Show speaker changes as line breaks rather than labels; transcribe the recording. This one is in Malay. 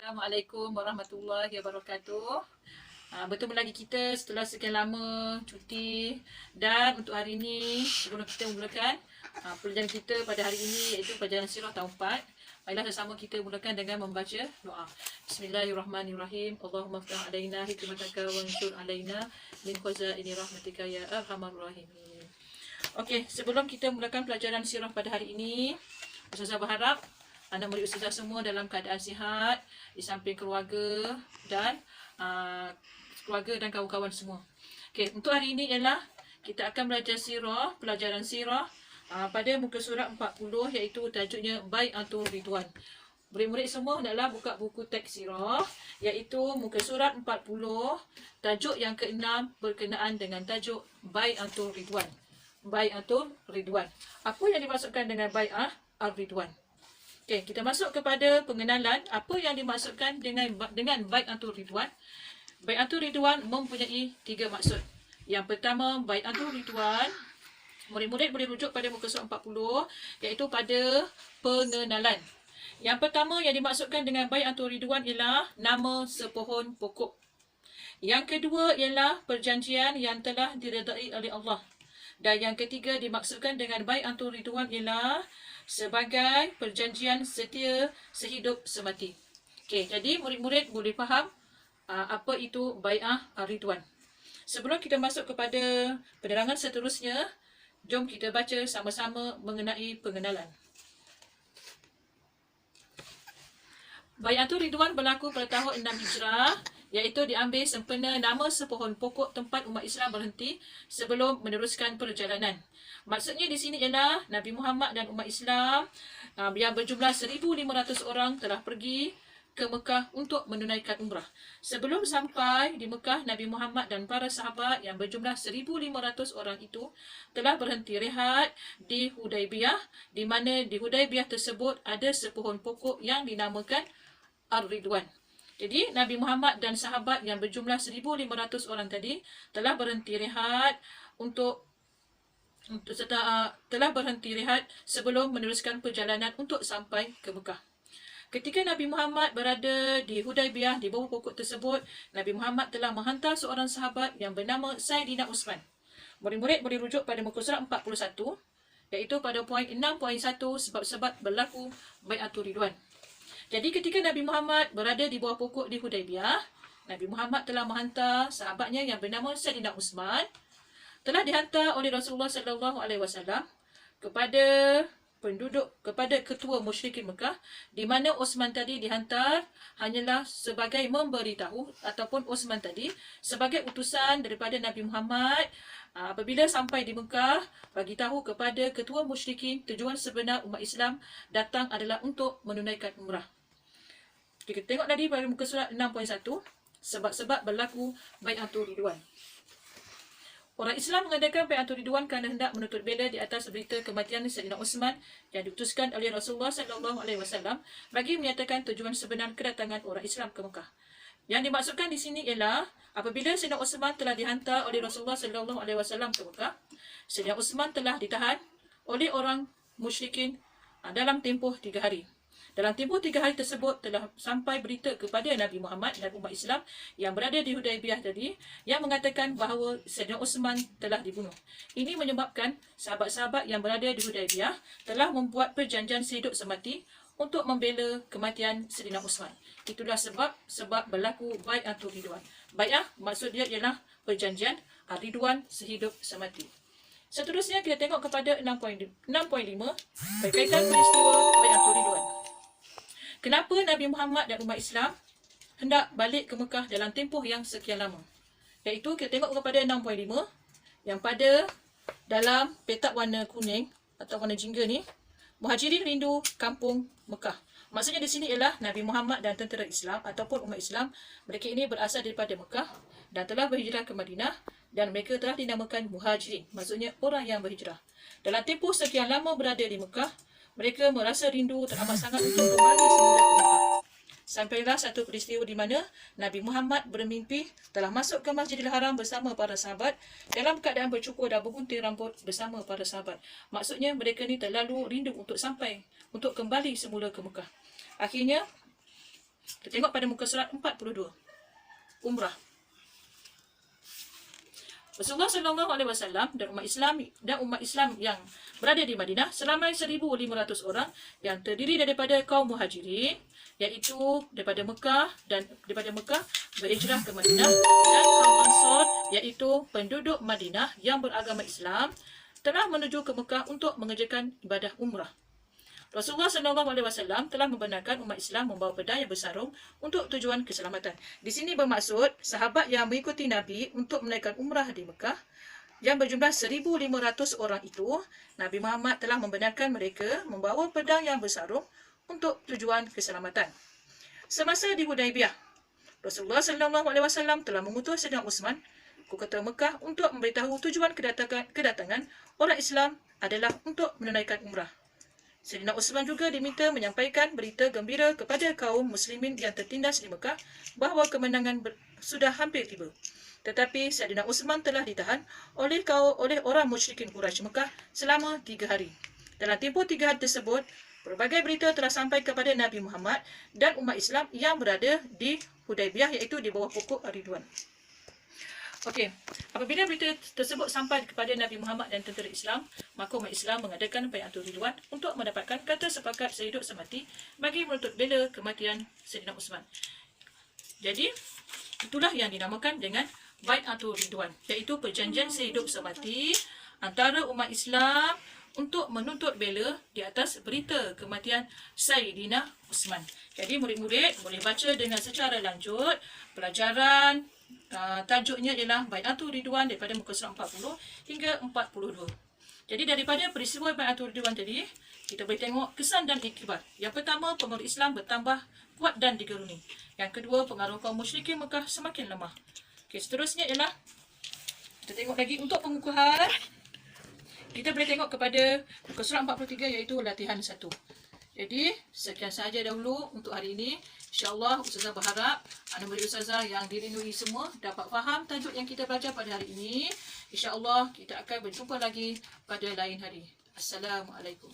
Assalamualaikum warahmatullahi wabarakatuh. Bertemu lagi kita setelah sekian lama cuti. Dan untuk hari ini, sebelum kita mulakan pelajaran kita pada hari ini, iaitu pelajaran sirah tahun 4. Baiklah, sama kita mulakan dengan membaca doa. Bismillahirrahmanirrahim. Allahumma ftah alaina hikmataka wa ansur alaina min khazaini rahmatika ya arhamar rahimin. Okey, sebelum kita mulakan pelajaran sirah pada hari ini, Ustazah berharap anak murid Ustazah semua dalam keadaan sihat, di samping keluarga dan kawan-kawan semua. Okey, untuk hari ini ialah kita akan belajar sirah, pelajaran sirah pada muka surat 40, iaitu tajuknya Bai'atul Ridwan. Murid-murid semua hendaklah buka buku teks sirah, iaitu muka surat 40, tajuk yang ke-6 berkenaan dengan tajuk Bai'atul Ridwan. Bai'atul Ridwan. Apa yang dimaksudkan dengan Bai'ah Ar-Ridwan? Okey, kita masuk kepada pengenalan apa yang dimaksudkan dengan Bai'atul Ridwan. Bai'atul Ridwan mempunyai 3 maksud. Yang pertama, Bai'atul Ridwan, murid-murid boleh rujuk pada muka surat 40, iaitu pada pengenalan. Yang pertama yang dimaksudkan dengan Bai'atul Ridwan ialah nama sepohon pokok. Yang kedua ialah perjanjian yang telah diredai oleh Allah. Dan yang ketiga dimaksudkan dengan Bai'atul Ridwan ialah sebagai perjanjian setia sehidup semati. Okey, jadi murid-murid boleh faham apa itu Bai'ah Ar-Ridwan. Sebelum kita masuk kepada penerangan seterusnya, jom kita baca sama-sama mengenai pengenalan. Bai'atul Ridwan berlaku pada tahun 6 Hijrah, iaitu diambil sempena nama sepohon pokok tempat umat Islam berhenti sebelum meneruskan perjalanan. Maksudnya di sini ialah Nabi Muhammad dan umat Islam yang berjumlah 1,500 orang telah pergi ke Mekah untuk menunaikan umrah. Sebelum sampai di Mekah, Nabi Muhammad dan para sahabat yang berjumlah 1,500 orang itu telah berhenti rehat di Hudaibiyah, di mana di Hudaibiyah tersebut ada sepohon pokok yang dinamakan Ar-Ridwan. Jadi Nabi Muhammad dan sahabat yang berjumlah 1,500 orang tadi telah berhenti rehat telah berhenti rehat sebelum meneruskan perjalanan untuk sampai ke Mekah. Ketika Nabi Muhammad berada di Hudaibiyah di bawah pokok tersebut, Nabi Muhammad telah menghantar seorang sahabat yang bernama Saidina Uthman. Murid-murid boleh rujuk pada muka surat 41, iaitu pada poin 6.1 sebab-sebab berlaku Bai'atul Ridwan. Jadi ketika Nabi Muhammad berada di bawah pokok di Hudaibiyah, Nabi Muhammad telah menghantar sahabatnya yang bernama Saidina Uthman, telah dihantar oleh Rasulullah SAW kepada ketua musyrikin Mekah, di mana Uthman tadi dihantar hanyalah sebagai memberitahu, ataupun Uthman tadi sebagai utusan daripada Nabi Muhammad. Apabila sampai di Mekah, bagi tahu kepada ketua musyrikin tujuan sebenar umat Islam datang adalah untuk menunaikan umrah. Kita tengok tadi pada muka surat 6.1, sebab-sebab berlaku Bai'atul Ridwan. Orang Islam mengadakan Bai'atul Ridwan kerana hendak menuntut bela di atas berita kematian Saidina Uthman yang diutuskan oleh Rasulullah SAW bagi menyatakan tujuan sebenar kedatangan orang Islam ke Mekah. Yang dimaksudkan di sini ialah apabila Saidina Uthman telah dihantar oleh Rasulullah SAW ke Mekah, Saidina Uthman telah ditahan oleh orang musyrikin dalam tempoh 3 hari. Dalam tempoh 3 hari tersebut telah sampai berita kepada Nabi Muhammad dan umat Islam yang berada di Hudaibiyah tadi, yang mengatakan bahawa Saidina Uthman telah dibunuh. Ini menyebabkan sahabat-sahabat yang berada di Hudaibiyah telah membuat perjanjian sehidup semati untuk membela kematian Saidina Uthman. Itulah sebab berlaku Bai'atul Ridwan. Bai'ah maksud dia ialah perjanjian, Ridwan sehidup semati. Seterusnya kita tengok kepada 6.5 berkaitan peristiwa Bai'atul Ridwan. Kenapa Nabi Muhammad dan umat Islam hendak balik ke Mekah dalam tempoh yang sekian lama? Iaitu kita tengok kepada 6.5 yang pada dalam petak warna kuning atau warna jingga ni, Muhajirin rindu kampung Mekah. Maksudnya di sini ialah Nabi Muhammad dan tentera Islam ataupun umat Islam, mereka ini berasal daripada Mekah dan telah berhijrah ke Madinah, dan mereka telah dinamakan Muhajirin, maksudnya orang yang berhijrah. Dalam tempoh sekian lama berada di Mekah, mereka merasa rindu teramat sangat untuk kembali semula ke Mekah. Sampailah satu peristiwa di mana Nabi Muhammad bermimpi telah masuk ke Masjidil Haram bersama para sahabat dalam keadaan bercukur dan bergunting rambut bersama para sahabat. Maksudnya mereka ni terlalu rindu untuk kembali semula ke Mekah. Akhirnya Kita tengok pada muka surat 42. Umrah. Rasulullah SAW dan umat Islam yang berada di Madinah selama 1,500 orang yang terdiri daripada kaum Muhajirin, iaitu daripada Mekah berhijrah ke Madinah, dan kaum Ansar, iaitu penduduk Madinah yang beragama Islam, telah menuju ke Mekah untuk mengerjakan ibadah umrah. Rasulullah SAW telah membenarkan umat Islam membawa pedang yang bersarung untuk tujuan keselamatan. Di sini bermaksud sahabat yang mengikuti Nabi untuk menaikkan umrah di Mekah yang berjumlah 1,500 orang itu, Nabi Muhammad telah membenarkan mereka membawa pedang yang bersarung untuk tujuan keselamatan. Semasa di Hudaibiyah, Rasulullah SAW telah mengutus Sayyidina Uthman ke kota Mekah untuk memberitahu tujuan kedatangan orang Islam adalah untuk menunaikan umrah. Sayyidina Uthman juga diminta menyampaikan berita gembira kepada kaum muslimin yang tertindas di Mekah bahawa kemenangan sudah hampir tiba. Tetapi Sayyidina Uthman telah ditahan oleh orang musyrikin Quraisy Mekah selama 3 hari. Dalam tempoh 3 hari tersebut, berbagai berita telah sampai kepada Nabi Muhammad dan umat Islam yang berada di Hudaibiyah, iaitu di bawah pokok Ridwan. Okey, apabila berita tersebut sampai kepada Nabi Muhammad dan tentera Islam, maka umat Islam mengadakan Bai'atul Ridwan untuk mendapatkan kata sepakat sehidup semati bagi menuntut bela kematian Sayyidina Uthman. Jadi, itulah yang dinamakan dengan Bai'atul Ridwan, iaitu perjanjian sehidup semati antara umat Islam untuk menuntut bela di atas berita kematian Sayyidina Uthman. Jadi, murid-murid boleh baca dengan secara lanjut pelajaran. Tajuknya ialah Bai'atul Ridwan daripada muka surat 40 hingga 42. Jadi daripada peristiwa Bai'atul Ridwan tadi, kita boleh tengok kesan dan iktibar. Yang pertama, pengaruh Islam bertambah kuat dan digeruni. Yang kedua, pengaruh kaum musyrikin Mekah semakin lemah. Okey, seterusnya ialah kita tengok lagi untuk pengukuhan. Kita boleh tengok kepada muka surat 43, iaitu latihan 1. Jadi, sekian sahaja dahulu untuk hari ini. InsyaAllah, Ustazah berharap anak murid Ustazah yang dirindui semua dapat faham tajuk yang kita belajar pada hari ini. InsyaAllah, kita akan berjumpa lagi pada lain hari. Assalamualaikum.